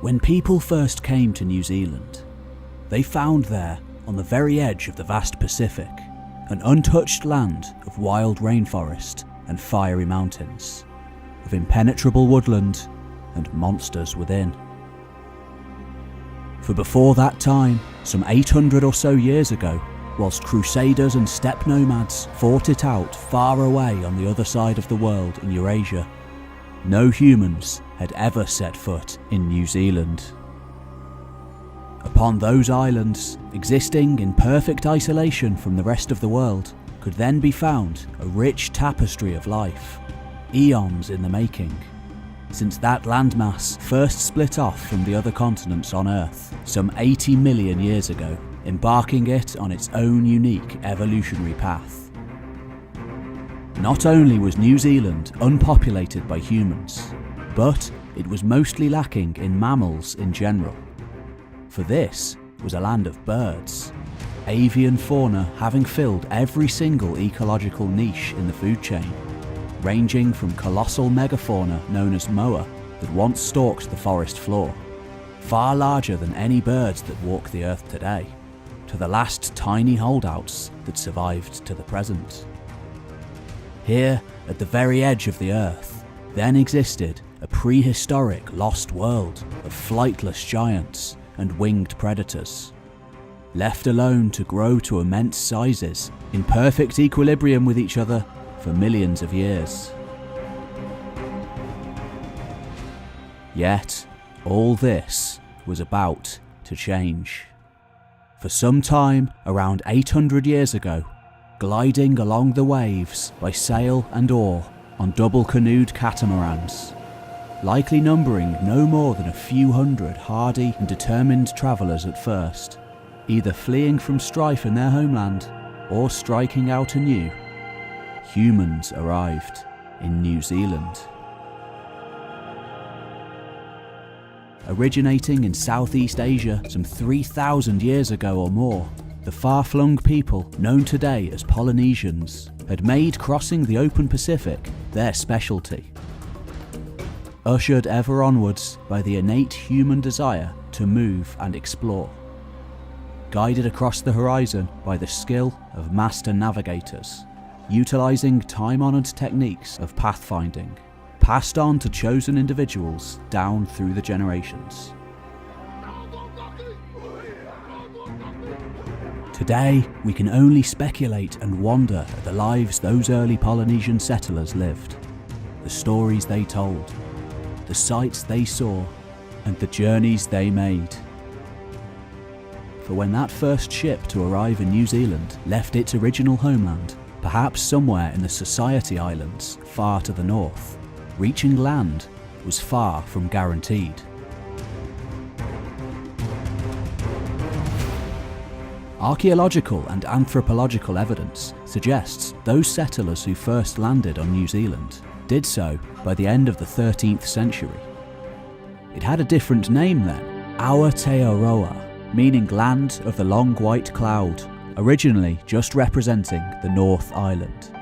When people first came to New Zealand, they found there, on the very edge of the vast Pacific, an untouched land of wild rainforest and fiery mountains, of impenetrable woodland and monsters within. For before that time, some 800 or so years ago, whilst crusaders and steppe nomads fought it out far away on the other side of the world in Eurasia, no humans had ever set foot in New Zealand. Upon those islands, existing in perfect isolation from the rest of the world, could then be found a rich tapestry of life, eons in the making, since that landmass first split off from the other continents on Earth some 80 million years ago, embarking it on its own unique evolutionary path. Not only was New Zealand unpopulated by humans, but it was mostly lacking in mammals in general. For this was a land of birds, avian fauna having filled every single ecological niche in the food chain, ranging from colossal megafauna known as moa that once stalked the forest floor, far larger than any birds that walk the earth today, to the last tiny holdouts that survived to the present. Here, at the very edge of the earth, then existed a prehistoric lost world of flightless giants and winged predators, left alone to grow to immense sizes in perfect equilibrium with each other for millions of years. Yet, all this was about to change. For some time, around 800 years ago, gliding along the waves by sail and oar on double-canoed catamarans, likely numbering no more than a few hundred hardy and determined travellers at first, either fleeing from strife in their homeland or striking out anew, humans arrived in New Zealand. Originating in Southeast Asia some 3,000 years ago or more, the far-flung people known today as Polynesians had made crossing the open Pacific their specialty. Ushered ever onwards by the innate human desire to move and explore. Guided across the horizon by the skill of master navigators, utilising time-honoured techniques of pathfinding, passed on to chosen individuals down through the generations. Today, we can only speculate and wonder at the lives those early Polynesian settlers lived, the stories they told, the sights they saw, and the journeys they made. For when that first ship to arrive in New Zealand left its original homeland, perhaps somewhere in the Society Islands, far to the north, reaching land was far from guaranteed. Archaeological and anthropological evidence suggests those settlers who first landed on New Zealand did so by the end of the 13th century. It had a different name then, Aotearoa, meaning land of the long white cloud, originally just representing the North Island.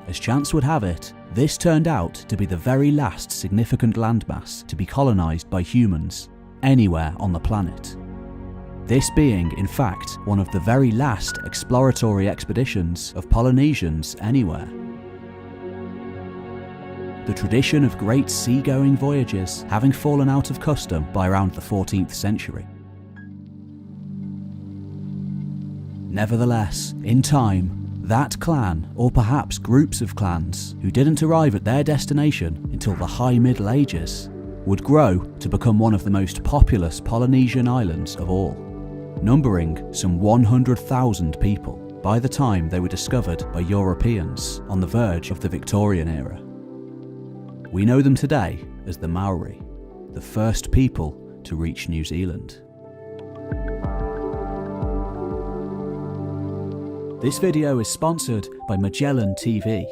As chance would have it, this turned out to be the very last significant landmass to be colonised by humans anywhere on the planet. This being, in fact, one of the very last exploratory expeditions of Polynesians anywhere. The tradition of great seagoing voyages having fallen out of custom by around the 14th century. Nevertheless, in time, that clan, or perhaps groups of clans, who didn't arrive at their destination until the High Middle Ages, would grow to become one of the most populous Polynesian islands of all, numbering some 100,000 people by the time they were discovered by Europeans on the verge of the Victorian era. We know them today as the Maori, the first people to reach New Zealand. This video is sponsored by Magellan TV,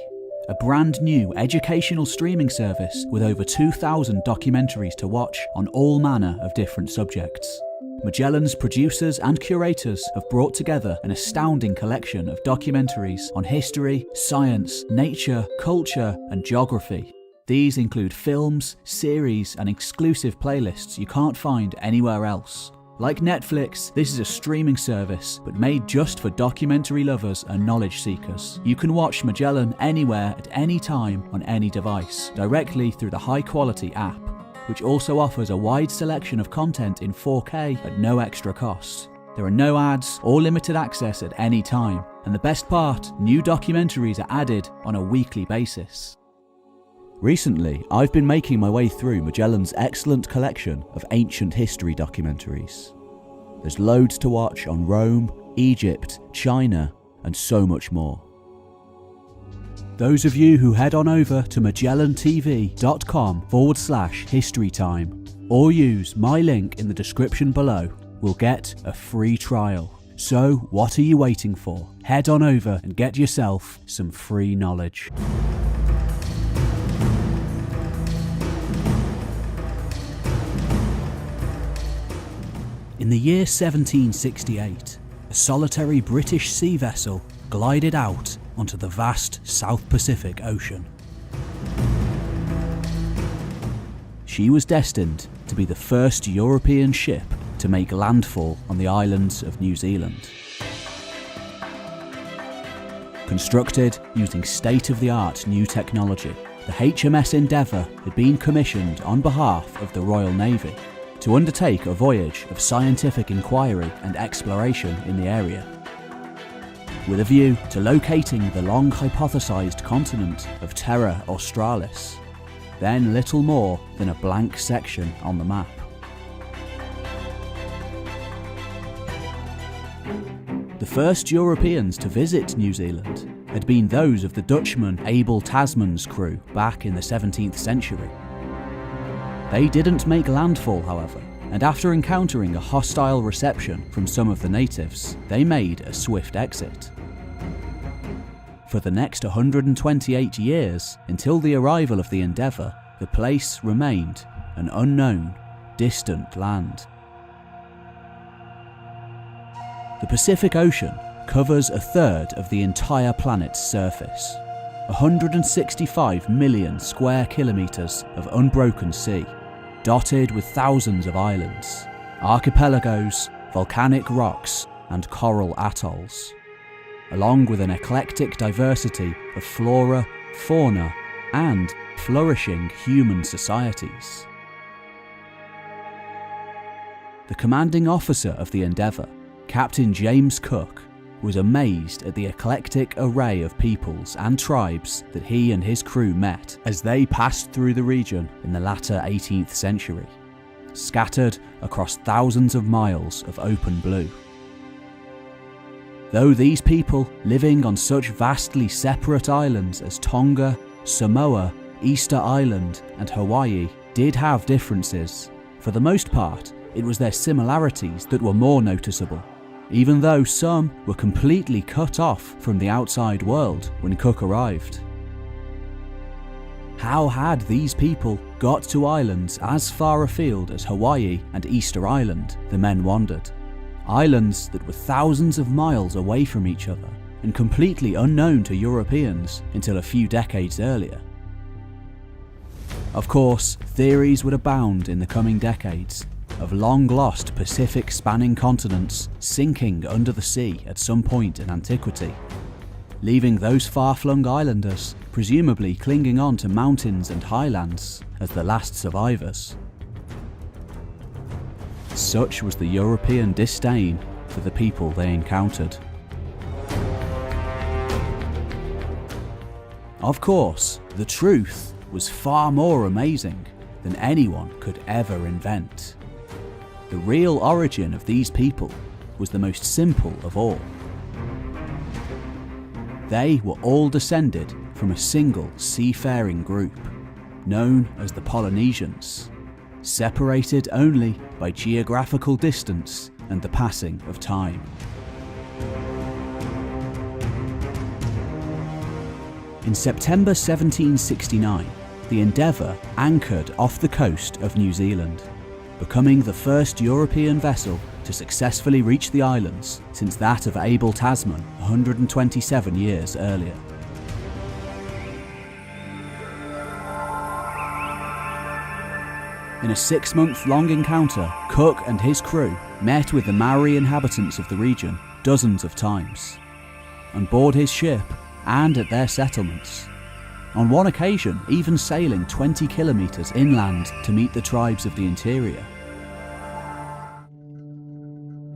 a brand new educational streaming service with over 2,000 documentaries to watch on all manner of different subjects. Magellan's producers and curators have brought together an astounding collection of documentaries on history, science, nature, culture, and geography, These include films, series, and exclusive playlists you can't find anywhere else. Like Netflix, this is a streaming service, but made just for documentary lovers and knowledge seekers. You can watch Magellan anywhere at any time on any device, directly through the high-quality app, which also offers a wide selection of content in 4K at no extra cost. There are no ads or limited access at any time, and the best part, new documentaries are added on a weekly basis. Recently, I've been making my way through Magellan's excellent collection of ancient history documentaries. There's loads to watch on Rome, Egypt, China, and so much more. Those of you who head on over to magellantv.com/historytime or use my link in the description below will get a free trial. So what are you waiting for? Head on over and get yourself some free knowledge. In the year 1768, a solitary British sea vessel glided out onto the vast South Pacific Ocean. She was destined to be the first European ship to make landfall on the islands of New Zealand. Constructed using state-of-the-art new technology, the HMS Endeavour had been commissioned on behalf of the Royal Navy to undertake a voyage of scientific inquiry and exploration in the area, with a view to locating the long hypothesised continent of Terra Australis, then little more than a blank section on the map. The first Europeans to visit New Zealand had been those of the Dutchman Abel Tasman's crew back in the 17th century. They didn't make landfall, however, and after encountering a hostile reception from some of the natives, they made a swift exit. For the next 128 years, until the arrival of the Endeavour, the place remained an unknown, distant land. The Pacific Ocean covers a third of the entire planet's surface, 165 million square kilometres of unbroken sea, dotted with thousands of islands, archipelagos, volcanic rocks, and coral atolls, along with an eclectic diversity of flora, fauna, and flourishing human societies. The commanding officer of the Endeavour, Captain James Cook, was amazed at the eclectic array of peoples and tribes that he and his crew met as they passed through the region in the latter 18th century, scattered across thousands of miles of open blue. Though these people living on such vastly separate islands as Tonga, Samoa, Easter Island, and Hawaii did have differences, for the most part it was their similarities that were more noticeable, even though some were completely cut off from the outside world when Cook arrived. How had these people got to islands as far afield as Hawaii and Easter Island, the men wondered? Islands that were thousands of miles away from each other and completely unknown to Europeans until a few decades earlier. Of course, theories would abound in the coming decades of long-lost Pacific-spanning continents sinking under the sea at some point in antiquity, leaving those far-flung islanders presumably clinging on to mountains and highlands as the last survivors. Such was the European disdain for the people they encountered. Of course, the truth was far more amazing than anyone could ever invent. The real origin of these people was the most simple of all. They were all descended from a single seafaring group, known as the Polynesians, separated only by geographical distance and the passing of time. In September 1769, the Endeavour anchored off the coast of New Zealand, becoming the first European vessel to successfully reach the islands since that of Abel Tasman 127 years earlier. In a 6-month-long encounter, Cook and his crew met with the Maori inhabitants of the region dozens of times, on board his ship and at their settlements. On one occasion, even sailing 20 kilometres inland to meet the tribes of the interior.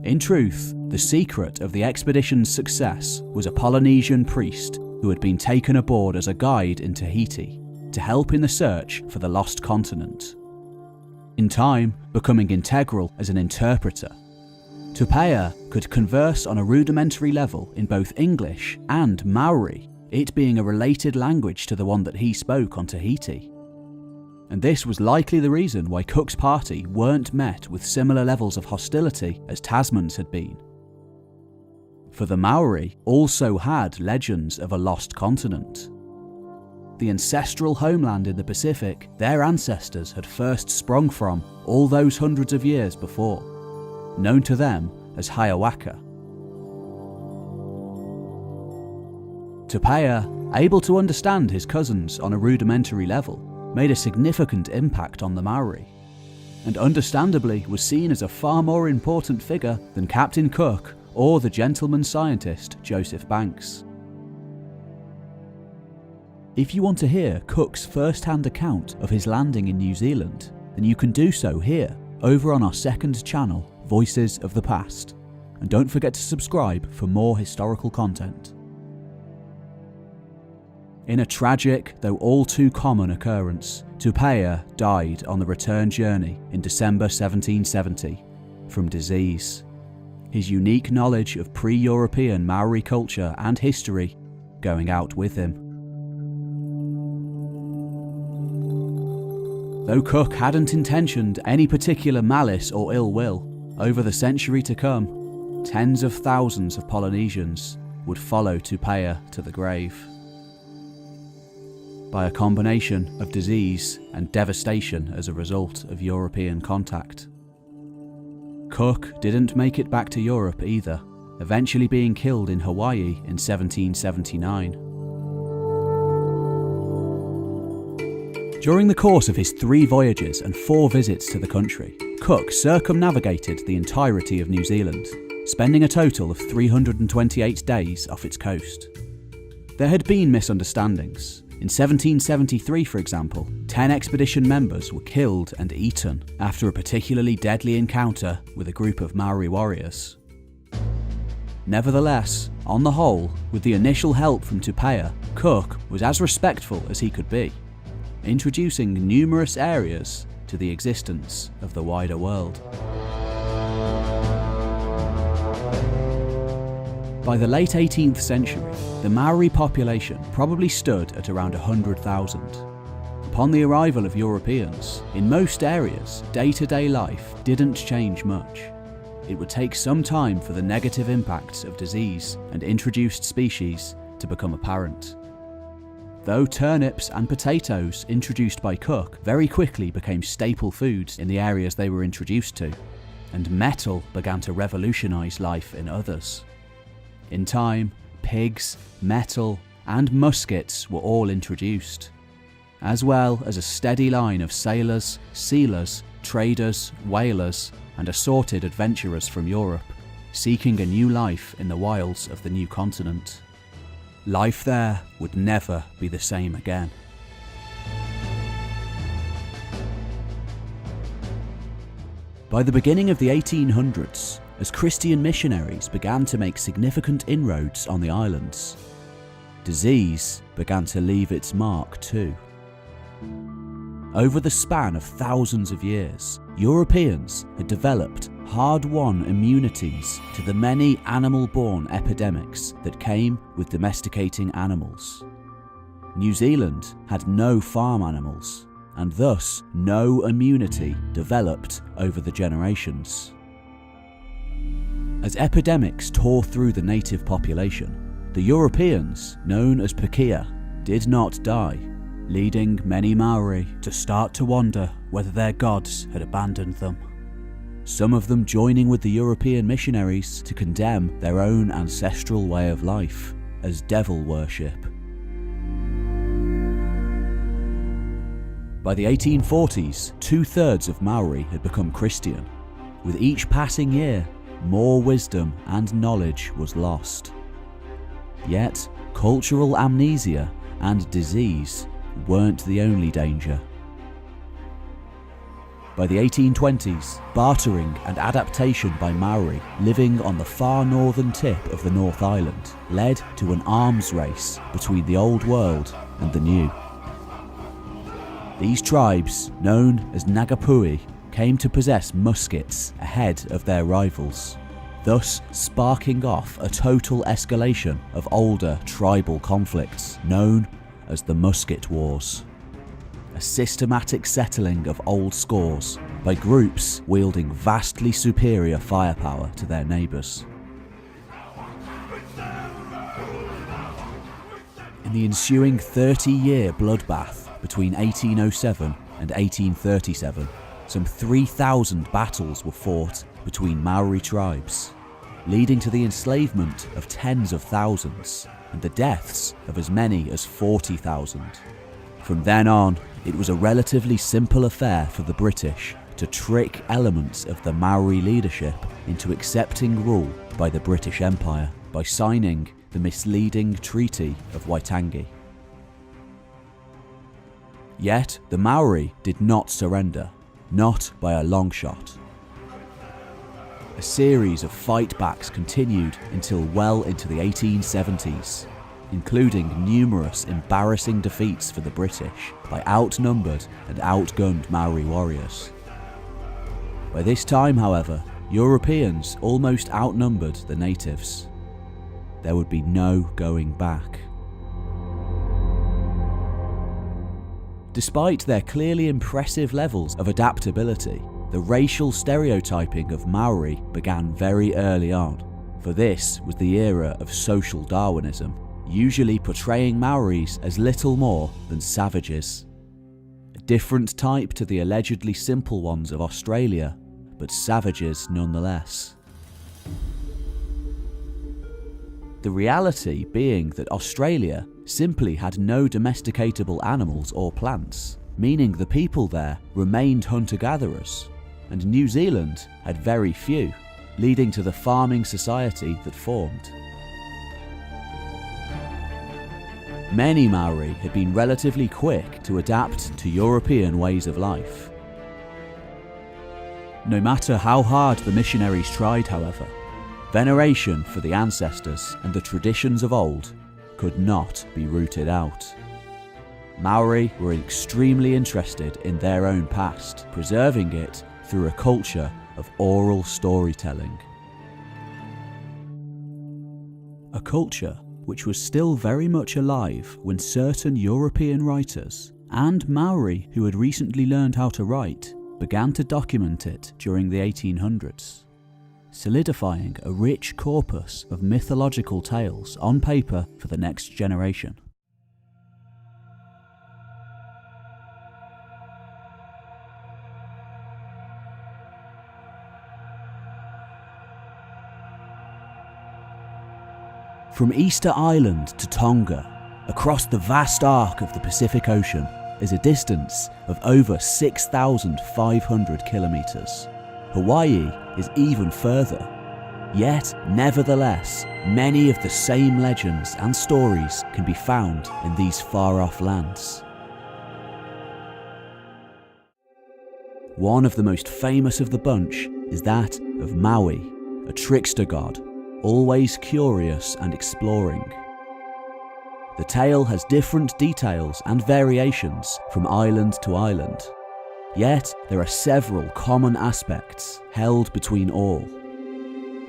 In truth, the secret of the expedition's success was a Polynesian priest who had been taken aboard as a guide in Tahiti to help in the search for the lost continent. In time, becoming integral as an interpreter, Tupaia could converse on a rudimentary level in both English and Maori, it being a related language to the one that he spoke on Tahiti. And this was likely the reason why Cook's party weren't met with similar levels of hostility as Tasman's had been. For the Maori also had legends of a lost continent. The ancestral homeland in the Pacific their ancestors had first sprung from all those hundreds of years before, known to them as Hiawatha. Tupaia, able to understand his cousins on a rudimentary level, made a significant impact on the Maori, and understandably was seen as a far more important figure than Captain Cook or the gentleman scientist Joseph Banks. If you want to hear Cook's first-hand account of his landing in New Zealand, then you can do so here, over on our second channel, Voices of the Past, and don't forget to subscribe for more historical content. In a tragic, though all too common occurrence, Tupaia died on the return journey in December 1770 from disease, his unique knowledge of pre-European Maori culture and history going out with him. Though Cook hadn't intentioned any particular malice or ill will, over the century to come, tens of thousands of Polynesians would follow Tupaia to the grave. By a combination of disease and devastation as a result of European contact. Cook didn't make it back to Europe either, eventually being killed in Hawaii in 1779. During the course of his 3 voyages and 4 visits to the country, Cook circumnavigated the entirety of New Zealand, spending a total of 328 days off its coast. There had been misunderstandings. In 1773, for example, 10 expedition members were killed and eaten after a particularly deadly encounter with a group of Maori warriors. Nevertheless, on the whole, with the initial help from Tupaia, Cook was as respectful as he could be, introducing numerous areas to the existence of the wider world. By the late 18th century, the Maori population probably stood at around 100,000. Upon the arrival of Europeans, in most areas, day-to-day life didn't change much. It would take some time for the negative impacts of disease and introduced species to become apparent. Though turnips and potatoes introduced by Cook very quickly became staple foods in the areas they were introduced to, and metal began to revolutionise life in others. In time, pigs, metal, and muskets were all introduced, as well as a steady line of sailors, sealers, traders, whalers, and assorted adventurers from Europe, seeking a new life in the wilds of the new continent. Life there would never be the same again. By the beginning of the 1800s, as Christian missionaries began to make significant inroads on the islands, disease began to leave its mark too. Over the span of thousands of years, Europeans had developed hard-won immunities to the many animal-borne epidemics that came with domesticating animals. New Zealand had no farm animals, and thus no immunity developed over the generations. As epidemics tore through the native population, the Europeans, known as Pakeha, did not die, leading many Maori to start to wonder whether their gods had abandoned them. Some of them joining with the European missionaries to condemn their own ancestral way of life as devil worship. By the 1840s, 2/3 of Maori had become Christian. With each passing year, more wisdom and knowledge was lost. Yet, cultural amnesia and disease weren't the only danger. By the 1820s, bartering and adaptation by Maori living on the far northern tip of the North Island led to an arms race between the Old World and the New. These tribes, known as Ngāpuhi, came to possess muskets ahead of their rivals, thus sparking off a total escalation of older tribal conflicts known as the Musket Wars. A systematic settling of old scores by groups wielding vastly superior firepower to their neighbours. In the ensuing 30-year bloodbath between 1807 and 1837, some 3,000 battles were fought between Maori tribes, leading to the enslavement of tens of thousands and the deaths of as many as 40,000. From then on, it was a relatively simple affair for the British to trick elements of the Maori leadership into accepting rule by the British Empire by signing the misleading Treaty of Waitangi. Yet the Maori did not surrender, not by a long shot. A series of fightbacks continued until well into the 1870s, including numerous embarrassing defeats for the British by outnumbered and outgunned Maori warriors. By this time, however, Europeans almost outnumbered the natives. There would be no going back. Despite their clearly impressive levels of adaptability, the racial stereotyping of Maori began very early on, for this was the era of social Darwinism, usually portraying Maoris as little more than savages. A different type to the allegedly simple ones of Australia, but savages nonetheless. The reality being that Australia simply had no domesticatable animals or plants, meaning the people there remained hunter-gatherers, and New Zealand had very few, leading to the farming society that formed. Many Maori had been relatively quick to adapt to European ways of life. No matter how hard the missionaries tried, however, veneration for the ancestors and the traditions of old could not be rooted out. Maori were extremely interested in their own past, preserving it through a culture of oral storytelling. A culture which was still very much alive when certain European writers, and Maori who had recently learned how to write, began to document it during the 1800s, solidifying a rich corpus of mythological tales on paper for the next generation. From Easter Island to Tonga, across the vast arc of the Pacific Ocean, is a distance of over 6,500 kilometres. Hawaii is even further. Yet, nevertheless, many of the same legends and stories can be found in these far-off lands. One of the most famous of the bunch is that of Maui, a trickster god, always curious and exploring. The tale has different details and variations from island to island, yet there are several common aspects held between all,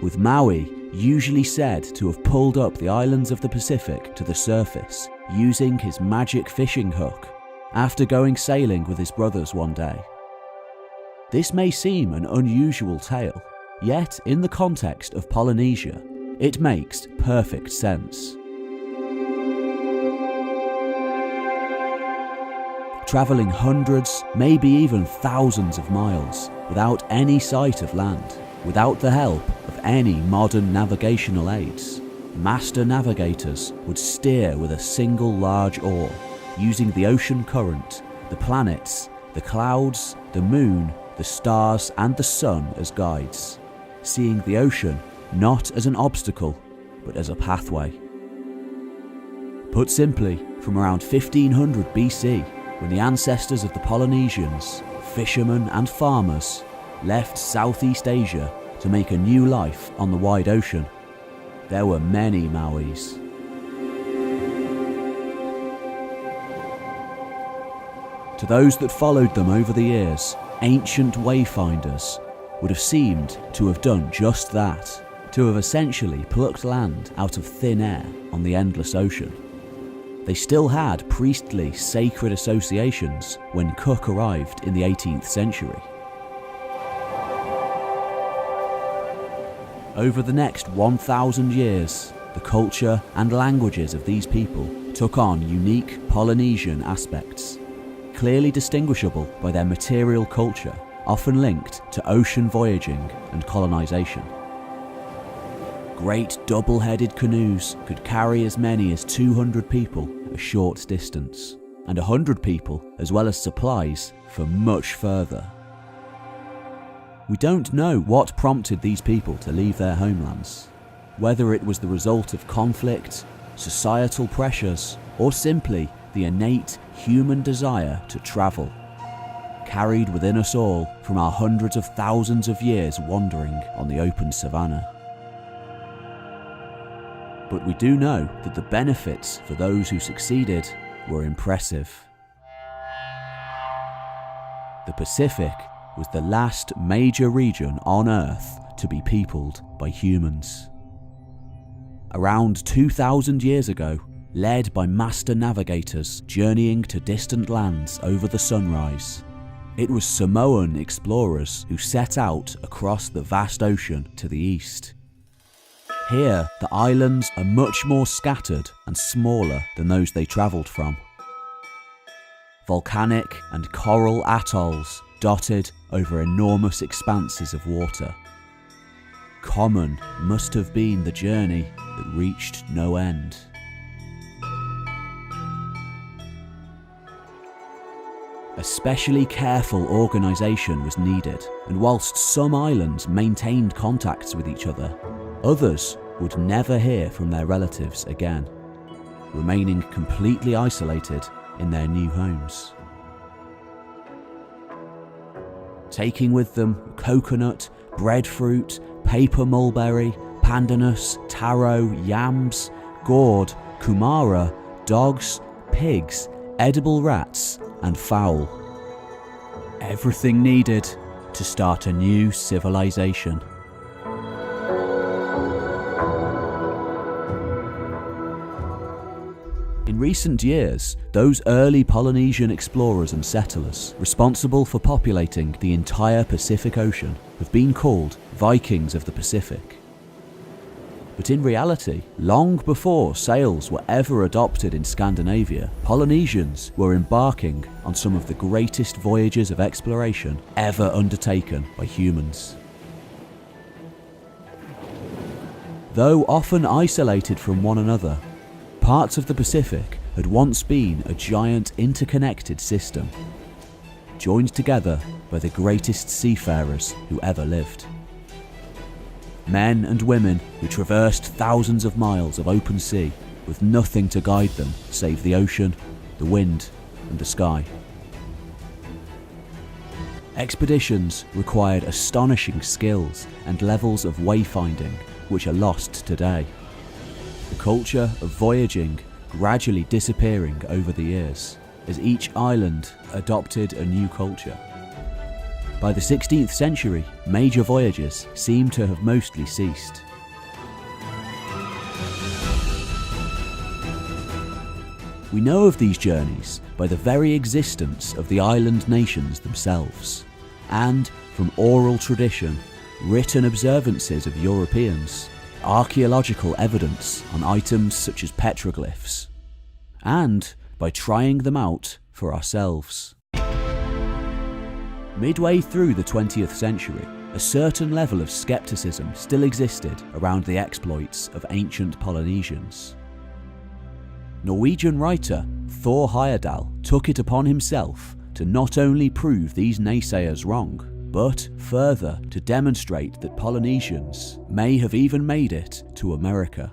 with Maui usually said to have pulled up the islands of the Pacific to the surface using his magic fishing hook after going sailing with his brothers one day. This may seem an unusual tale, yet in the context of Polynesia, it makes perfect sense. Travelling hundreds, maybe even thousands of miles without any sight of land, without the help of any modern navigational aids, master navigators would steer with a single large oar, using the ocean current, the planets, the clouds, the moon, the stars and the sun as guides, seeing the ocean not as an obstacle, but as a pathway. Put simply, from around 1500 BC, when the ancestors of the Polynesians, fishermen and farmers, left Southeast Asia to make a new life on the wide ocean, there were many Mauis. To those that followed them over the years, ancient wayfinders would have seemed to have done just that, to have essentially plucked land out of thin air on the endless ocean. They still had priestly, sacred associations when Cook arrived in the 18th century. Over the next 1,000 years, the culture and languages of these people took on unique Polynesian aspects, clearly distinguishable by their material culture, often linked to ocean voyaging and colonization. Great double-headed canoes could carry as many as 200 people a short distance, and 100 people as well as supplies for much further. We don't know what prompted these people to leave their homelands, whether it was the result of conflict, societal pressures, or simply the innate human desire to travel, carried within us all from our hundreds of thousands of years wandering on the open savanna. But we do know that the benefits for those who succeeded were impressive. The Pacific was the last major region on Earth to be peopled by humans. Around 2,000 years ago, led by master navigators journeying to distant lands over the sunrise, it was Samoan explorers who set out across the vast ocean to the east. Here, the islands are much more scattered and smaller than those they travelled from. Volcanic and coral atolls dotted over enormous expanses of water. Common must have been the journey that reached no end. Especially careful organisation was needed, and whilst some islands maintained contacts with each other, others would never hear from their relatives again, remaining completely isolated in their new homes. Taking with them coconut, breadfruit, paper mulberry, pandanus, taro, yams, gourd, kumara, dogs, pigs, edible rats, and fowl. Everything needed to start a new civilization. In recent years, those early Polynesian explorers and settlers responsible for populating the entire Pacific Ocean have been called Vikings of the Pacific. But in reality, long before sails were ever adopted in Scandinavia, Polynesians were embarking on some of the greatest voyages of exploration ever undertaken by humans. Though often isolated from one another, parts of the Pacific had once been a giant interconnected system, joined together by the greatest seafarers who ever lived. Men and women who traversed thousands of miles of open sea with nothing to guide them save the ocean, the wind, and the sky. Expeditions required astonishing skills and levels of wayfinding which are lost today. The culture of voyaging gradually disappearing over the years as each island adopted a new culture. By the 16th century, major voyages seem to have mostly ceased. We know of these journeys by the very existence of the island nations themselves, and from oral tradition, written observances of Europeans, archaeological evidence on items such as petroglyphs, and by trying them out for ourselves. Midway through the 20th century, a certain level of skepticism still existed around the exploits of ancient Polynesians. Norwegian writer Thor Heyerdahl took it upon himself to not only prove these naysayers wrong, but further to demonstrate that Polynesians may have even made it to America.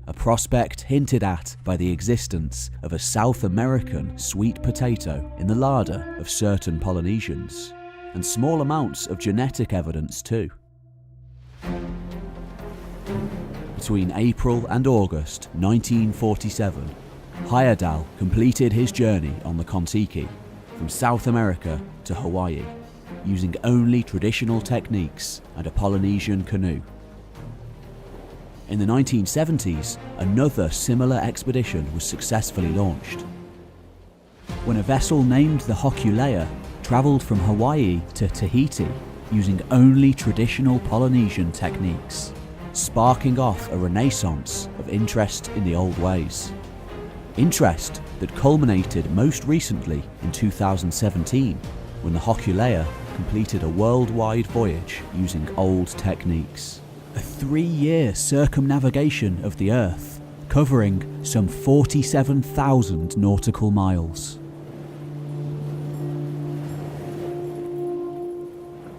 A prospect hinted at by the existence of a South American sweet potato in the larder of certain Polynesians, and small amounts of genetic evidence too. Between April and August 1947, Heyerdahl completed his journey on the Kon-Tiki from South America to Hawaii, using only traditional techniques and a Polynesian canoe. In the 1970s, another similar expedition was successfully launched, when a vessel named the Hokulea travelled from Hawaii to Tahiti using only traditional Polynesian techniques, sparking off a renaissance of interest in the old ways. Interest that culminated most recently in 2017, when the Hokulea completed a worldwide voyage using old techniques. A 3-year circumnavigation of the Earth, covering some 47,000 nautical miles.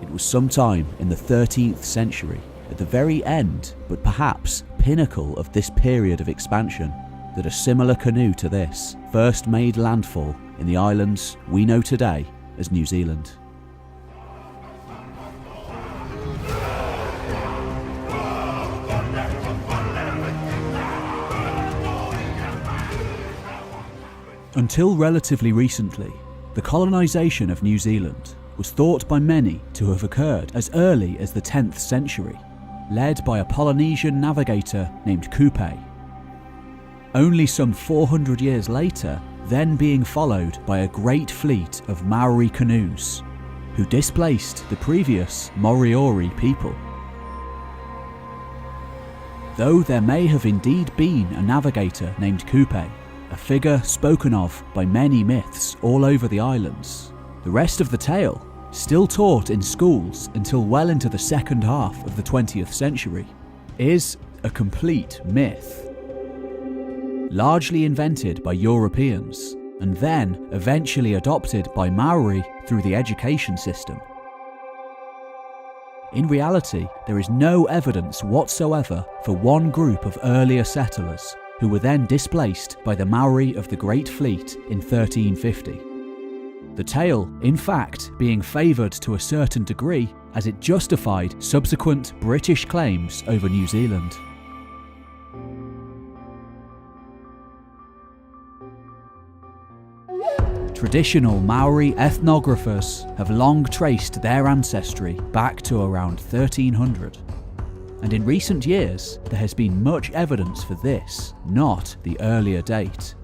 It was sometime in the 13th century, at the very end, but perhaps pinnacle of this period of expansion, that a similar canoe to this first made landfall in the islands we know today as New Zealand. Until relatively recently, the colonisation of New Zealand was thought by many to have occurred as early as the 10th century, led by a Polynesian navigator named Kupe. Only some 400 years later, then being followed by a great fleet of Maori canoes, who displaced the previous Moriori people. Though there may have indeed been a navigator named Kupe, a figure spoken of by many myths all over the islands, the rest of the tale, still taught in schools until well into the second half of the 20th century, is a complete myth. Largely invented by Europeans, and then eventually adopted by Maori through the education system. In reality, there is no evidence whatsoever for one group of earlier settlers who were then displaced by the Maori of the Great Fleet in 1350. The tale, in fact, being favoured to a certain degree as it justified subsequent British claims over New Zealand. Traditional Maori ethnographers have long traced their ancestry back to around 1300. And in recent years, there has been much evidence for this, not the earlier date.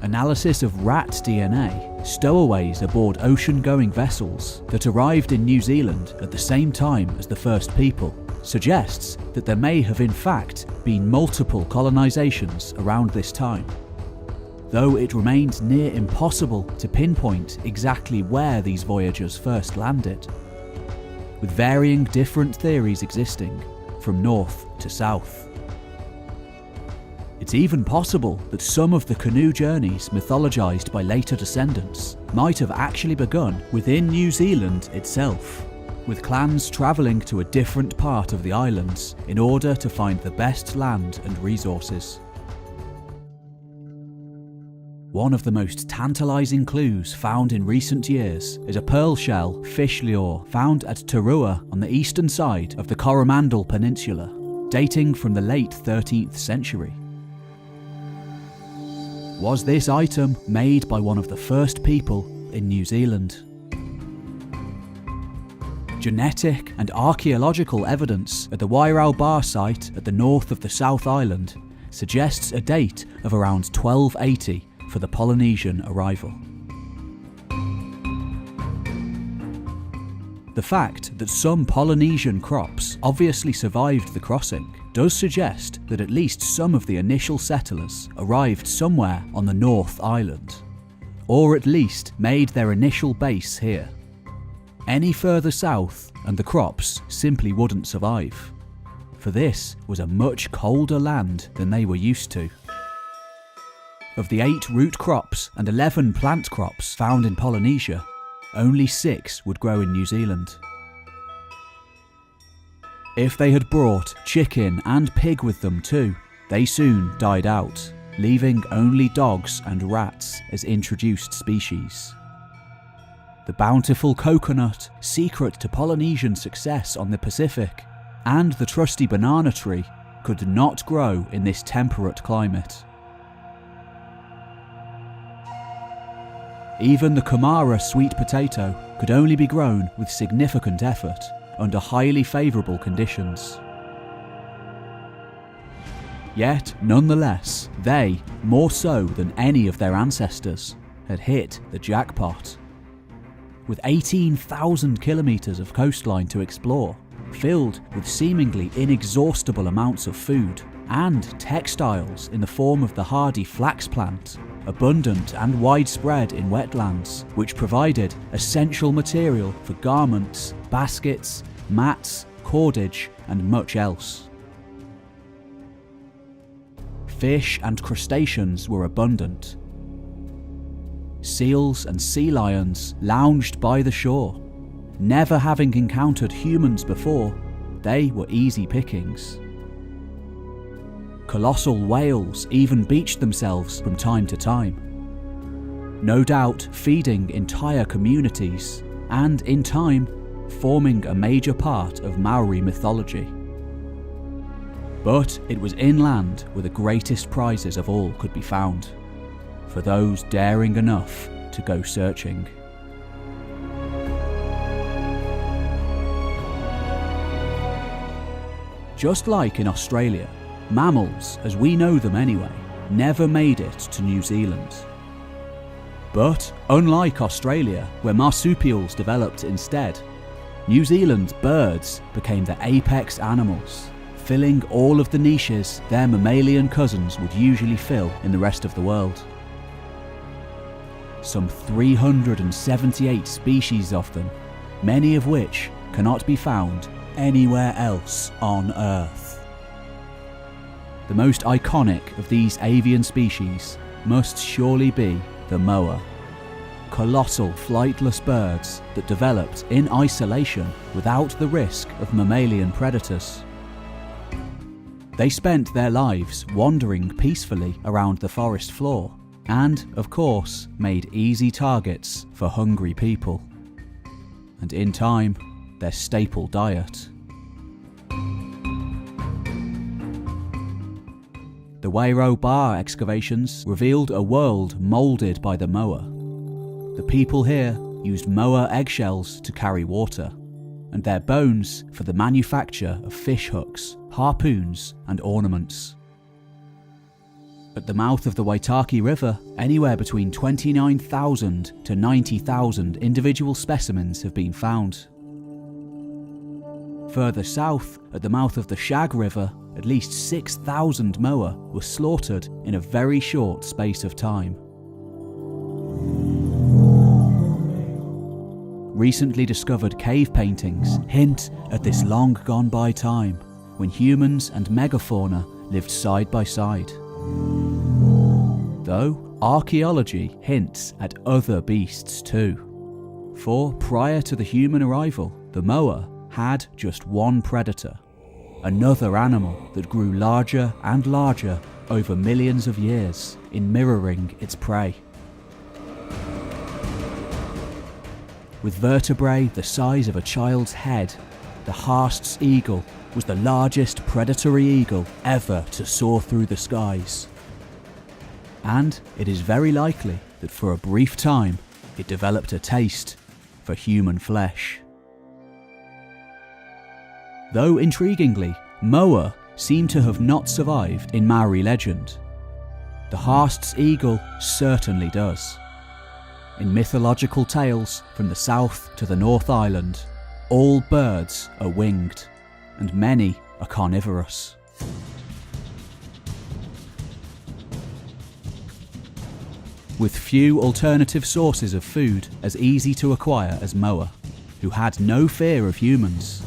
Analysis of rat DNA, stowaways aboard ocean-going vessels that arrived in New Zealand at the same time as the first people, suggests that there may have in fact been multiple colonisations around this time, though it remains near impossible to pinpoint exactly where these voyagers first landed, with varying different theories existing from north to south. It's even possible that some of the canoe journeys mythologised by later descendants might have actually begun within New Zealand itself, with clans travelling to a different part of the islands in order to find the best land and resources. One of the most tantalising clues found in recent years is a pearl shell fish lure found at Turua on the eastern side of the Coromandel Peninsula, dating from the late 13th century. Was this item made by one of the first people in New Zealand? Genetic and archaeological evidence at the Wairau Bar site at the north of the South Island suggests a date of around 1280 for the Polynesian arrival. The fact that some Polynesian crops obviously survived the crossing does suggest that at least some of the initial settlers arrived somewhere on the North Island, or at least made their initial base here. Any further south and the crops simply wouldn't survive, for this was a much colder land than they were used to. Of the 8 root crops and 11 plant crops found in Polynesia, only 6 would grow in New Zealand. If they had brought chicken and pig with them too, they soon died out, leaving only dogs and rats as introduced species. The bountiful coconut, secret to Polynesian success on the Pacific, and the trusty banana tree could not grow in this temperate climate. Even the Kumara sweet potato could only be grown with significant effort under highly favourable conditions. Yet, nonetheless, they, more so than any of their ancestors, had hit the jackpot. With 18,000 kilometres of coastline to explore, filled with seemingly inexhaustible amounts of food, and textiles in the form of the hardy flax plant, abundant and widespread in wetlands, which provided essential material for garments, baskets, mats, cordage, and much else. Fish and crustaceans were abundant. Seals and sea lions lounged by the shore. Never having encountered humans before, they were easy pickings. Colossal whales even beached themselves from time to time, no doubt feeding entire communities and, in time, forming a major part of Maori mythology. But it was inland where the greatest prizes of all could be found, for those daring enough to go searching. Just like in Australia, mammals, as we know them anyway, never made it to New Zealand. But unlike Australia, where marsupials developed instead, New Zealand's birds became the apex animals, filling all of the niches their mammalian cousins would usually fill in the rest of the world. Some 378 species of them, many of which cannot be found anywhere else on Earth. The most iconic of these avian species must surely be the moa, colossal flightless birds that developed in isolation without the risk of mammalian predators. They spent their lives wandering peacefully around the forest floor and, of course, made easy targets for hungry people. And in time, their staple diet. The Wairau Bar excavations revealed a world moulded by the moa. The people here used moa eggshells to carry water, and their bones for the manufacture of fish hooks, harpoons, and ornaments. At the mouth of the Waitaki River, anywhere between 29,000 to 90,000 individual specimens have been found. Further south, at the mouth of the Shag River, at least 6,000 moa were slaughtered in a very short space of time. Recently discovered cave paintings hint at this long gone by time, when humans and megafauna lived side by side. Though archaeology hints at other beasts too. For prior to the human arrival, the moa had just one predator, another animal that grew larger and larger over millions of years in mirroring its prey. With vertebrae the size of a child's head, the Haast's eagle was the largest predatory eagle ever to soar through the skies. And it is very likely that for a brief time it developed a taste for human flesh. Though intriguingly, moa seem to have not survived in Maori legend. The Haast's eagle certainly does. In mythological tales from the south to the North Island, all birds are winged, and many are carnivorous. With few alternative sources of food as easy to acquire as moa, who had no fear of humans,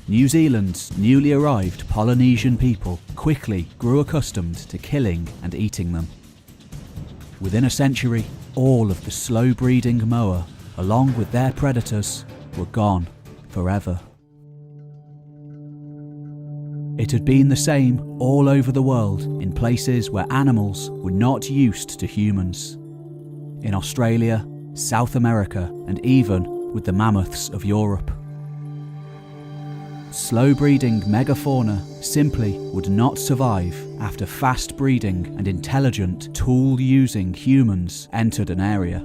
New Zealand's newly arrived Polynesian people quickly grew accustomed to killing and eating them. Within a century, all of the slow-breeding moa, along with their predators, were gone forever. It had been the same all over the world in places where animals were not used to humans. In Australia, South America, and even with the mammoths of Europe. Slow-breeding megafauna simply would not survive after fast-breeding and intelligent tool-using humans entered an area.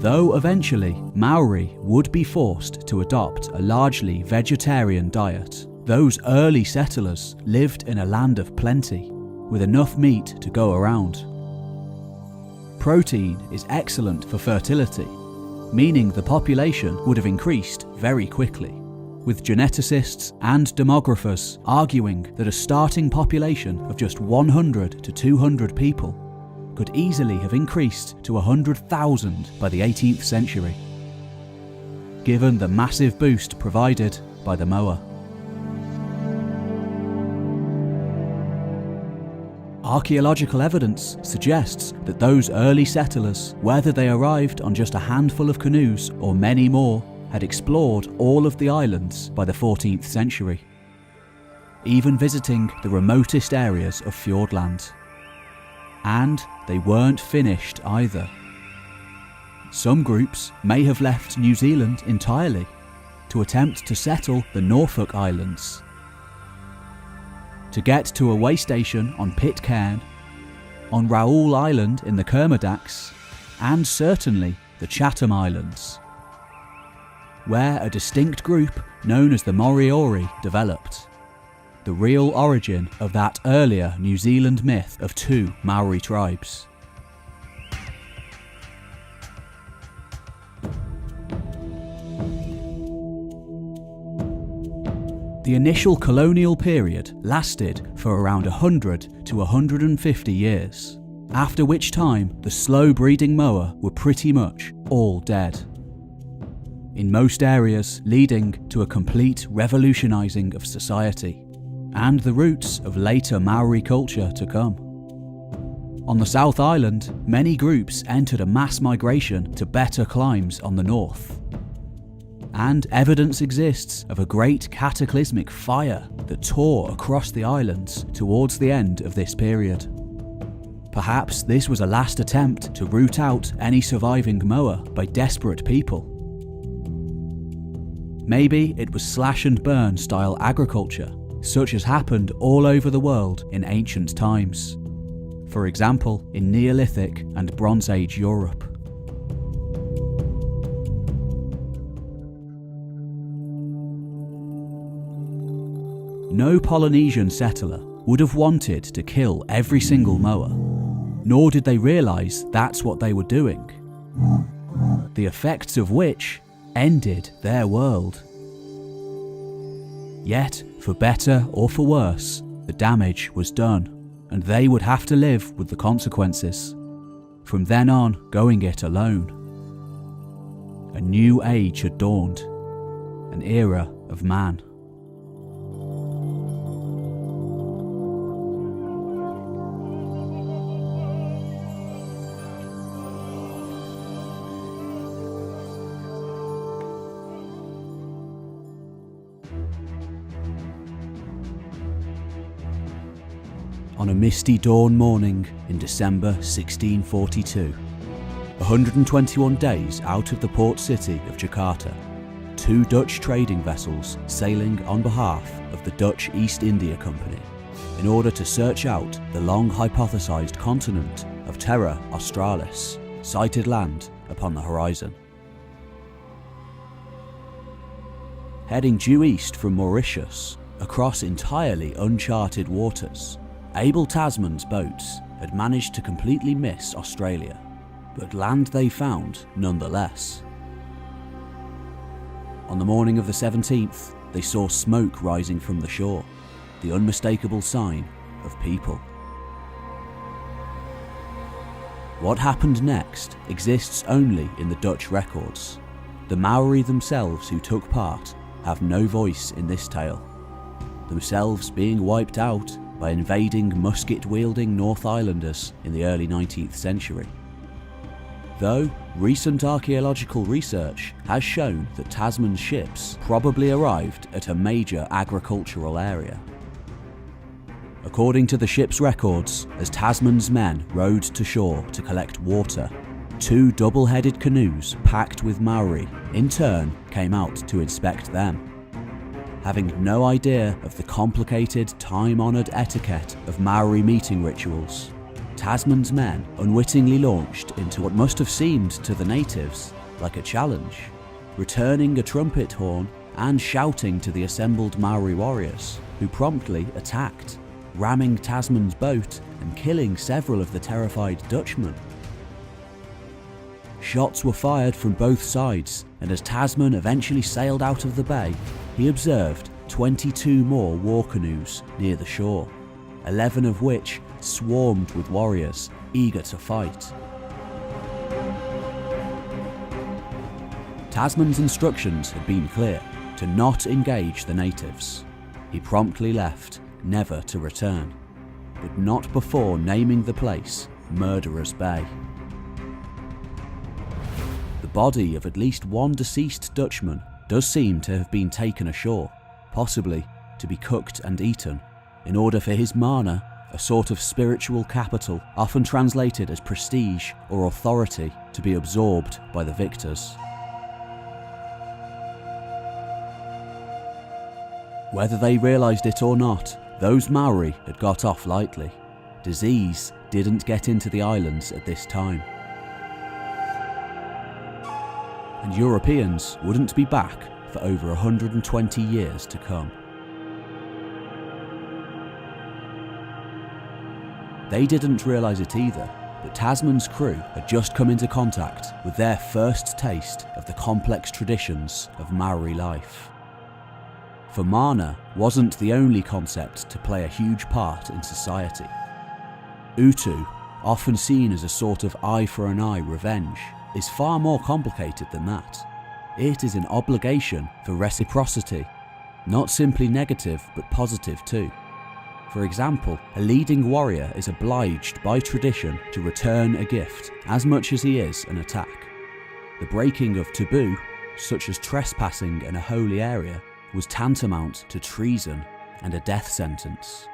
Though eventually Maori would be forced to adopt a largely vegetarian diet, those early settlers lived in a land of plenty, with enough meat to go around. Protein is excellent for fertility, meaning the population would have increased very quickly, with geneticists and demographers arguing that a starting population of just 100 to 200 people could easily have increased to 100,000 by the 18th century, given the massive boost provided by the moa. Archaeological evidence suggests that those early settlers, whether they arrived on just a handful of canoes or many more, had explored all of the islands by the 14th century, even visiting the remotest areas of Fiordland. And they weren't finished either. Some groups may have left New Zealand entirely to attempt to settle the Norfolk Islands, to get to a way station on Pitcairn, on Raoul Island in the Kermadaks, and certainly the Chatham Islands, where a distinct group known as the Moriori developed, the real origin of that earlier New Zealand myth of two Maori tribes. The initial colonial period lasted for around 100 to 150 years, after which time the slow-breeding moa were pretty much all dead, in most areas leading to a complete revolutionising of society, and the roots of later Maori culture to come. On the South Island, many groups entered a mass migration to better climes on the north, and evidence exists of a great cataclysmic fire that tore across the islands towards the end of this period. Perhaps this was a last attempt to root out any surviving moa by desperate people. Maybe it was slash and burn style agriculture, such as happened all over the world in ancient times, for example in Neolithic and Bronze Age Europe. No Polynesian settler would have wanted to kill every single moa, nor did they realise that's what they were doing, the effects of which ended their world. Yet, for better or for worse, the damage was done, and they would have to live with the consequences, from then on going it alone. A new age had dawned, an era of man. On a misty dawn morning in December 1642, 121 days out of the port city of Jakarta, two Dutch trading vessels sailing on behalf of the Dutch East India Company in order to search out the long hypothesized continent of Terra Australis, sighted land upon the horizon. Heading due east from Mauritius, across entirely uncharted waters, Abel Tasman's boats had managed to completely miss Australia, but land they found nonetheless. On the morning of the 17th, they saw smoke rising from the shore, the unmistakable sign of people. What happened next exists only in the Dutch records. The Maori themselves who took part have no voice in this tale, themselves being wiped out by invading musket-wielding North Islanders in the early 19th century. Though recent archaeological research has shown that Tasman's ships probably arrived at a major agricultural area. According to the ship's records, as Tasman's men rowed to shore to collect water, 2 double-headed canoes packed with Maori in turn came out to inspect them. Having no idea of the complicated, time-honoured etiquette of Maori meeting rituals, Tasman's men unwittingly launched into what must have seemed to the natives like a challenge, returning a trumpet horn and shouting to the assembled Maori warriors, who promptly attacked, ramming Tasman's boat and killing several of the terrified Dutchmen. Shots were fired from both sides, and as Tasman eventually sailed out of the bay, he observed 22 more war canoes near the shore, 11 of which swarmed with warriors eager to fight. Tasman's instructions had been clear: to not engage the natives. He promptly left, never to return, but not before naming the place Murderers Bay. The body of at least one deceased Dutchman does seem to have been taken ashore, possibly to be cooked and eaten, in order for his mana, a sort of spiritual capital often translated as prestige or authority, to be absorbed by the victors. Whether they realised it or not, those Maori had got off lightly. Disease didn't get into the islands at this time. And Europeans wouldn't be back for over 120 years to come. They didn't realise it either, but Tasman's crew had just come into contact with their first taste of the complex traditions of Maori life. For mana wasn't the only concept to play a huge part in society. Utu, often seen as a sort of eye for an eye revenge, is far more complicated than that. It is an obligation for reciprocity, not simply negative but positive too. For example, a leading warrior is obliged by tradition to return a gift as much as he is an attack. The breaking of taboo, such as trespassing in a holy area, was tantamount to treason and a death sentence.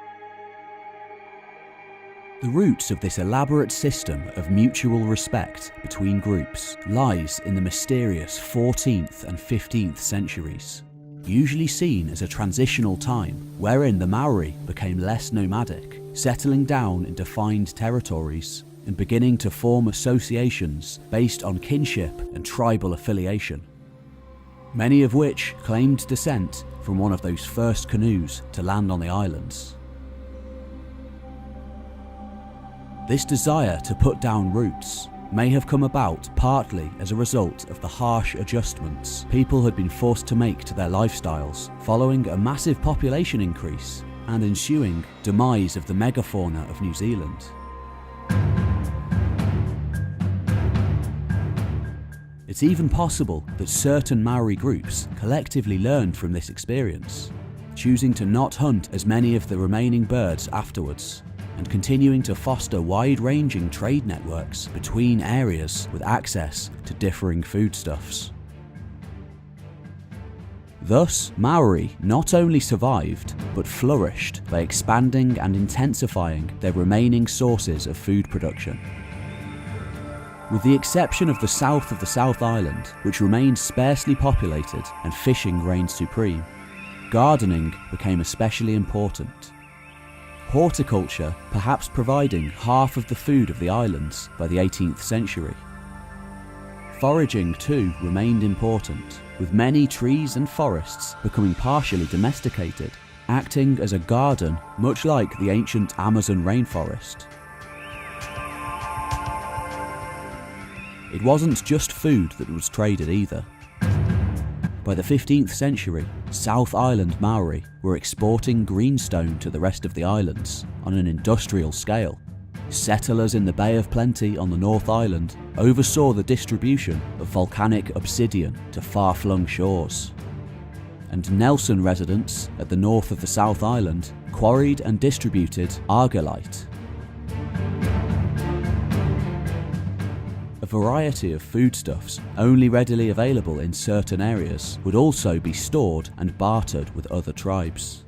The roots of this elaborate system of mutual respect between groups lies in the mysterious 14th and 15th centuries, usually seen as a transitional time wherein the Maori became less nomadic, settling down in defined territories and beginning to form associations based on kinship and tribal affiliation, many of which claimed descent from one of those first canoes to land on the islands. This desire to put down roots may have come about partly as a result of the harsh adjustments people had been forced to make to their lifestyles following a massive population increase and ensuing demise of the megafauna of New Zealand. It's even possible that certain Maori groups collectively learned from this experience, choosing to not hunt as many of the remaining birds afterwards, and continuing to foster wide-ranging trade networks between areas with access to differing foodstuffs. Thus, Maori not only survived, but flourished by expanding and intensifying their remaining sources of food production. With the exception of the south of the South Island, which remained sparsely populated and fishing reigned supreme, gardening became especially important. Horticulture perhaps providing half of the food of the islands by the 18th century. Foraging too remained important, with many trees and forests becoming partially domesticated, acting as a garden much like the ancient Amazon rainforest. It wasn't just food that was traded either. By the 15th century, South Island Maori were exporting greenstone to the rest of the islands on an industrial scale. Settlers in the Bay of Plenty on the North Island oversaw the distribution of volcanic obsidian to far-flung shores. And Nelson residents at the north of the South Island quarried and distributed argillite. A variety of foodstuffs, only readily available in certain areas, would also be stored and bartered with other tribes.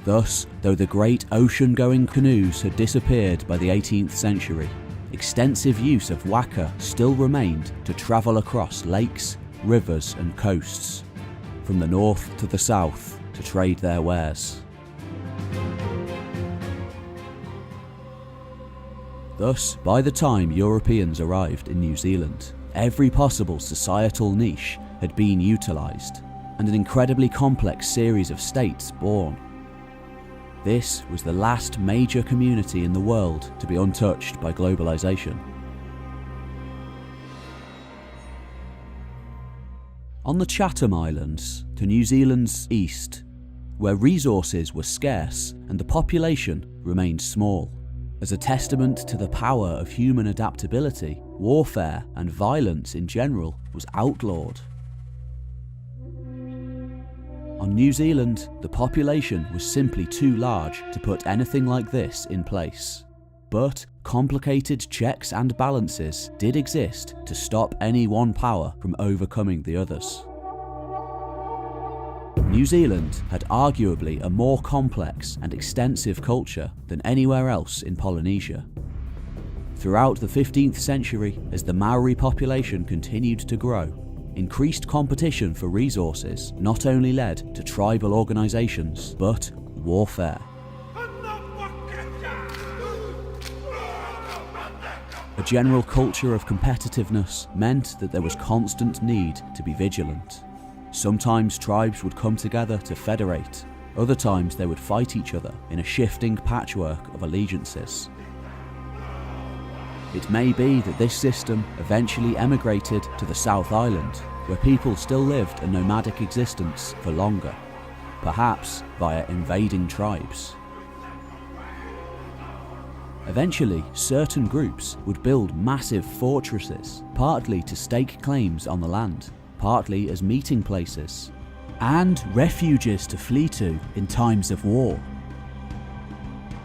Thus, though the great ocean-going canoes had disappeared by the 18th century, extensive use of waka still remained to travel across lakes, rivers and coasts, from the north to the south, to trade their wares. Thus, by the time Europeans arrived in New Zealand, every possible societal niche had been utilised, and an incredibly complex series of states born. This was the last major community in the world to be untouched by globalisation. On the Chatham Islands, to New Zealand's east, where resources were scarce and the population remained small, as a testament to the power of human adaptability, warfare and violence in general was outlawed. On New Zealand, the population was simply too large to put anything like this in place. But complicated checks and balances did exist to stop any one power from overcoming the others. New Zealand had arguably a more complex and extensive culture than anywhere else in Polynesia. Throughout the 15th century, as the Maori population continued to grow, increased competition for resources not only led to tribal organisations, but warfare. A general culture of competitiveness meant that there was constant need to be vigilant. Sometimes tribes would come together to federate, other times they would fight each other in a shifting patchwork of allegiances. It may be that this system eventually emigrated to the South Island, where people still lived a nomadic existence for longer, perhaps via invading tribes. Eventually, certain groups would build massive fortresses, partly to stake claims on the land, partly as meeting places, and refuges to flee to in times of war.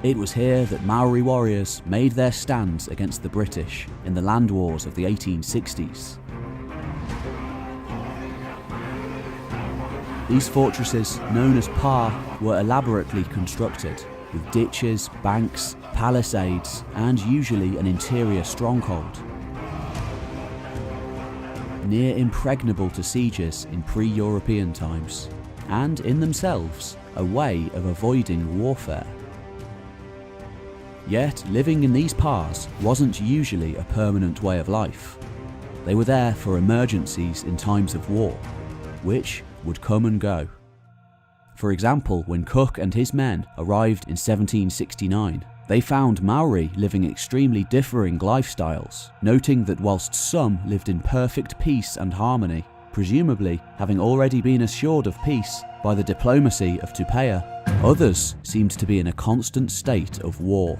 It was here that Maori warriors made their stands against the British in the land wars of the 1860s. These fortresses, known as pa, were elaborately constructed, with ditches, banks, palisades, and usually an interior stronghold. Near impregnable to sieges in pre-European times, and in themselves a way of avoiding warfare. Yet living in these pas wasn't usually a permanent way of life. They were there for emergencies in times of war, which would come and go. For example, when Cook and his men arrived in 1769, they found Maori living extremely differing lifestyles, noting that whilst some lived in perfect peace and harmony, presumably having already been assured of peace by the diplomacy of Tupaia, others seemed to be in a constant state of war,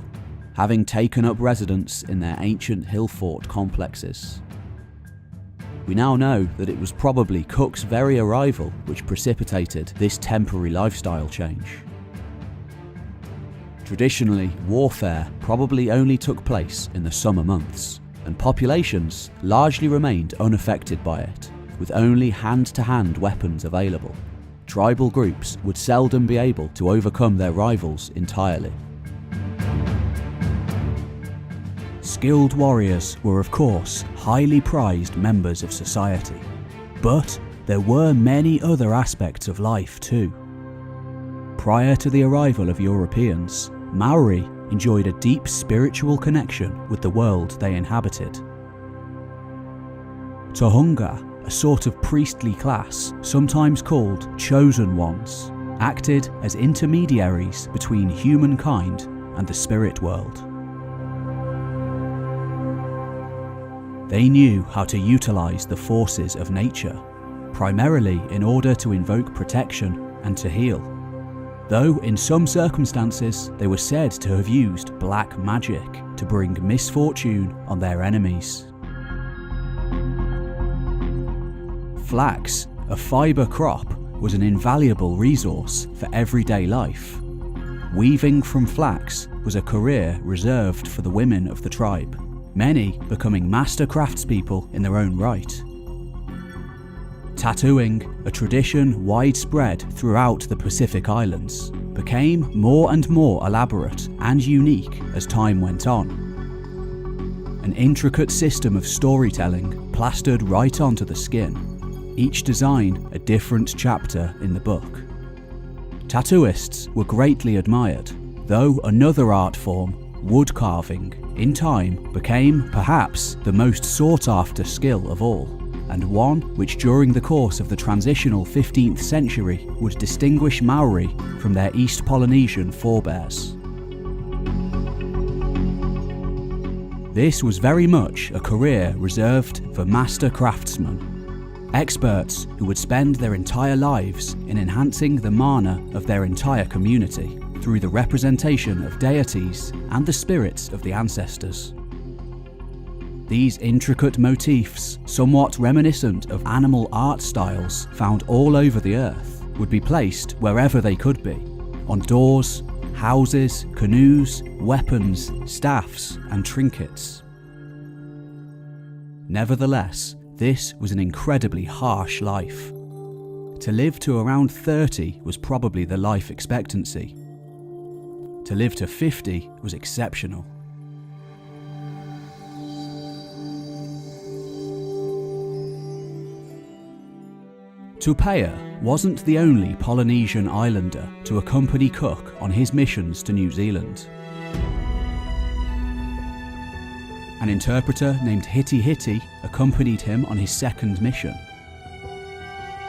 having taken up residence in their ancient hill fort complexes. We now know that it was probably Cook's very arrival which precipitated this temporary lifestyle change. Traditionally, warfare probably only took place in the summer months, and populations largely remained unaffected by it, with only hand-to-hand weapons available. Tribal groups would seldom be able to overcome their rivals entirely. Skilled warriors were of course highly prized members of society, but there were many other aspects of life too. Prior to the arrival of Europeans, Maori enjoyed a deep spiritual connection with the world they inhabited. Tohunga, a sort of priestly class, sometimes called chosen ones, acted as intermediaries between humankind and the spirit world. They knew how to utilize the forces of nature, primarily in order to invoke protection and to heal. Though in some circumstances they were said to have used black magic to bring misfortune on their enemies. Flax, a fibre crop, was an invaluable resource for everyday life. Weaving from flax was a career reserved for the women of the tribe, many becoming master craftspeople in their own right. Tattooing, a tradition widespread throughout the Pacific Islands, became more and more elaborate and unique as time went on. An intricate system of storytelling plastered right onto the skin, each design a different chapter in the book. Tattooists were greatly admired, though another art form, wood carving, in time became perhaps the most sought-after skill of all, and one which during the course of the transitional 15th century would distinguish Maori from their East Polynesian forebears. This was very much a career reserved for master craftsmen, experts who would spend their entire lives in enhancing the mana of their entire community through the representation of deities and the spirits of the ancestors. These intricate motifs, somewhat reminiscent of animal art styles found all over the earth, would be placed wherever they could be, on doors, houses, canoes, weapons, staffs, and trinkets. Nevertheless, this was an incredibly harsh life. To live to around 30 was probably the life expectancy. To live to 50 was exceptional. Tupaia wasn't the only Polynesian islander to accompany Cook on his missions to New Zealand. An interpreter named Hiti Hiti accompanied him on his second mission,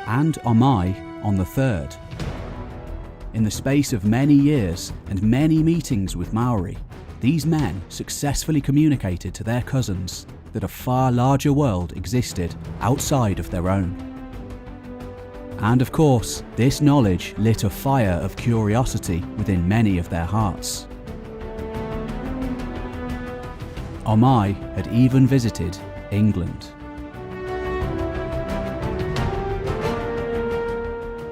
and Omai on the third. In the space of many years and many meetings with Maori, these men successfully communicated to their cousins that a far larger world existed outside of their own. And of course, this knowledge lit a fire of curiosity within many of their hearts. Omai had even visited England.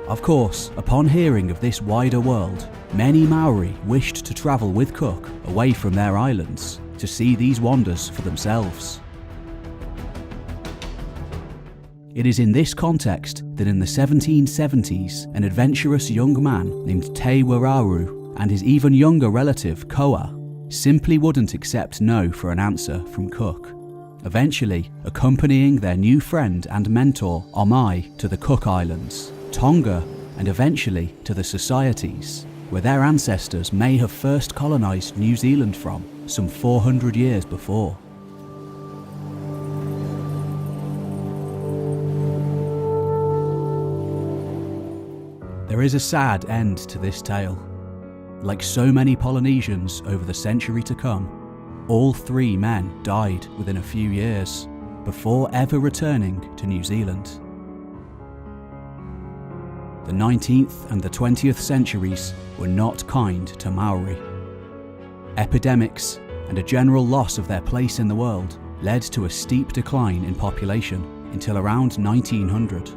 Of course, upon hearing of this wider world, many Maori wished to travel with Cook away from their islands to see these wonders for themselves. It is in this context that in the 1770s, an adventurous young man named Te Wararu and his even younger relative Koa simply wouldn't accept no for an answer from Cook, eventually accompanying their new friend and mentor Omai to the Cook Islands, Tonga, and eventually to the Societies, where their ancestors may have first colonised New Zealand from some 400 years before. There is a sad end to this tale. Like so many Polynesians over the century to come, all three men died within a few years, before ever returning to New Zealand. The 19th and the 20th centuries were not kind to Maori. Epidemics and a general loss of their place in the world led to a steep decline in population until around 1900.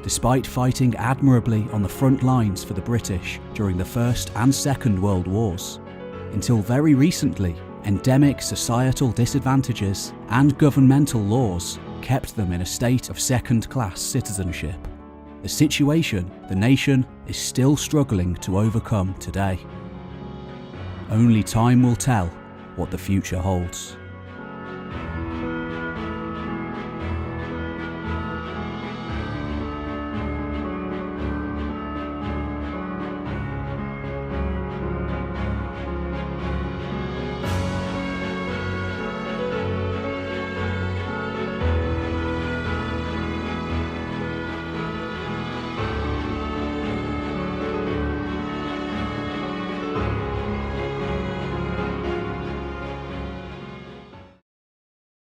Despite fighting admirably on the front lines for the British during the First and Second World Wars, until very recently, endemic societal disadvantages and governmental laws kept them in a state of second-class citizenship, a situation the nation is still struggling to overcome today. Only time will tell what the future holds.